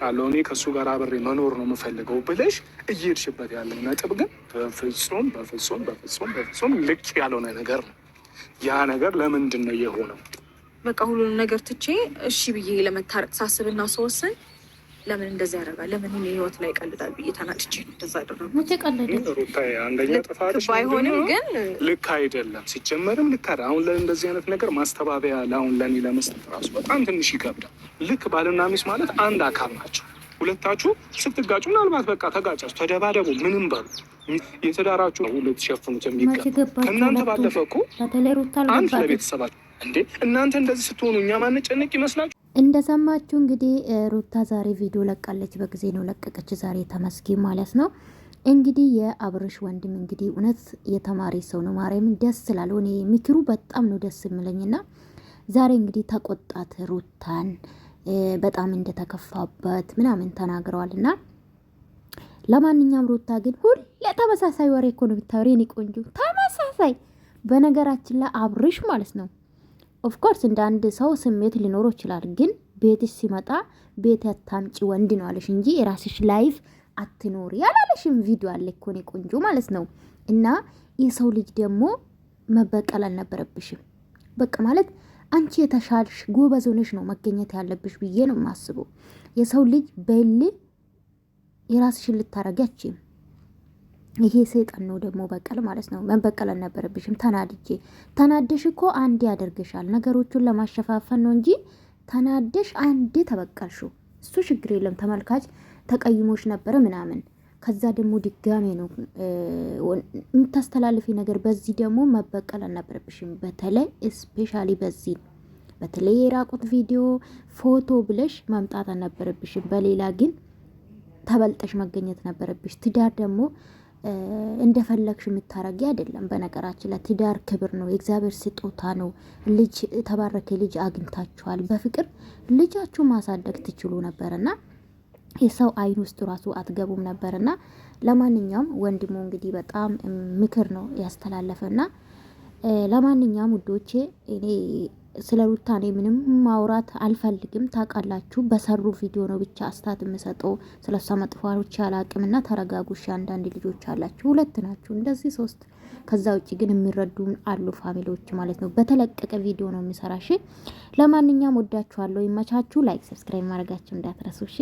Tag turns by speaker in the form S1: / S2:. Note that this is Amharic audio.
S1: ቃለው እኔ ከሱ ጋር አብሬ መኖር ነው የምፈልገው ብለሽ እየሄድሽበት ያለው ነጥብ ግን በፍጹም ልክ ያልሆነ ነገር ነው። ያ ነገር ለምንድን ነው የሆነው?
S2: በቃ ሁሉንም ነገር ትቼ እሺ ብዬ ለመታረቅ ሳስብና ስወስን ለምን እንደዚህ ያደርጋል? ለምን እኔ ህይወት ላይ ይቀልዳል ብዬ ተናድጄ ነው እንደዛ ያደረኩት።
S3: መቼ ቀለደ?
S1: ሩታዬ አንደኛ ጥፋትሽ
S2: ባይሆንም ግን
S1: ልክ አይደለም። ሲጀመርም ልክ አይደለም። አሁን ለእንደዚህ አይነት ነገር ማስተባበያ ለአሁን ለእኔ ለመስጠት ራሱ በጣም ትንሽ ይከብዳል። ልክ ባልና ሚስት ማለት አንድ አካል ናቸው። ሁለታችሁ ስትጋጩ ምናልባት በቃ ተጋጫችሁ፣ ተደባደቡ፣ ምንም በሉ የተዳራችሁ ልትሸፍኑት የሚገባ ከእናንተ ባለፈ እኮ አንድ ለቤተሰባችሁ እንዴ እናንተ እንደዚህ ስትሆኑ እኛ ማንጨነቅ ይመስላችሁ?
S3: እንደሰማችሁ እንግዲህ ሩታ ዛሬ ቪዲዮ ለቃለች። በጊዜ ነው ለቀቀች ዛሬ ተመስገን ማለት ነው። እንግዲህ የአብርሽ ወንድም እንግዲህ እውነት የተማሪ ሰው ነው። ማርያምን ደስ ስላለው እኔ ምክሩ በጣም ነው ደስ የሚለኝና ዛሬ እንግዲህ ተቆጣት ሩታን በጣም እንደተከፋበት ምናምን ተናግረዋልና ለማንኛውም ሩታ ግን ሁሌ ተመሳሳይ ወሬ እኮ ነው ብታወሪ የኔ ቆንጆ ተመሳሳይ። በነገራችን ላይ አብርሽ ማለት ነው ኦፍኮርስ እንደ አንድ ሰው ስሜት ሊኖረው ይችላል። ግን ቤትሽ ሲመጣ ቤት አታምጪ ወንድ ነው አለሽ እንጂ የራስሽ ላይፍ አትኖሪ ያላለሽም ቪዲዮ አለ እኮ ነው ቆንጆ ማለት ነው። እና የሰው ልጅ ደግሞ መበቀል አልነበረብሽም። በቃ ማለት አንቺ የተሻልሽ ጎበዝ ሆነሽ ነው መገኘት ያለብሽ ብዬ ነው የማስበው። የሰው ልጅ በል የራስሽን ልታረጋችም ይሄ ሰይጣን ነው ደግሞ በቀል ማለት ነው። መበቀል አልነበረብሽም። ተናደሽ እኮ አንዴ ያደርግሻል ነገሮቹን ለማሸፋፈን ነው እንጂ ተናደሽ አንዴ ተበቀልሽው እሱ ችግር የለም። ተመልካች ተቀይሞሽ ነበረ ምናምን ከዛ ደግሞ ድጋሜ ነው የምታስተላልፊ ነገር። በዚህ ደግሞ መበቀል አልነበረብሽም። በተለይ ስፔሻሊ በተለይ የራቁት ቪዲዮ ፎቶ ብለሽ መምጣት አልነበረብሽም። በሌላ ግን ተበልጠሽ መገኘት ነበረብሽ። ትዳር ደግሞ እንደፈለግሽ የምታረጊ አይደለም። በነገራችን ላይ ትዳር ክብር ነው፣ የእግዚአብሔር ስጦታ ነው። ልጅ ተባረከ ልጅ አግኝታችኋል። በፍቅር ልጃችሁ ማሳደግ ትችሉ ነበርና የሰው አይን ውስጥ ራሱ አትገቡም ነበርና ለማንኛውም ወንድሙ እንግዲህ በጣም ምክር ነው ያስተላለፈና ለማንኛውም ውዶቼ እኔ ስለ ሩታ እኔ ምንም ማውራት አልፈልግም። ታውቃላችሁ በሰሩ ቪዲዮ ነው ብቻ አስታት የምሰጠው። ስለሷ መጥፎዎች ያላቅምና ተረጋጉሽ። አንዳንድ ልጆች አላችሁ፣ ሁለት ናችሁ እንደዚህ ሶስት። ከዛ ውጭ ግን የሚረዱን አሉ ፋሚሊዎች ማለት ነው። በተለቀቀ ቪዲዮ ነው የሚሰራሽ። ለማንኛውም ወዳችኋለሁ። ይመቻችሁ። ላይክ ሰብስክራይብ ማድረጋችሁ እንዳትረሱ እሺ።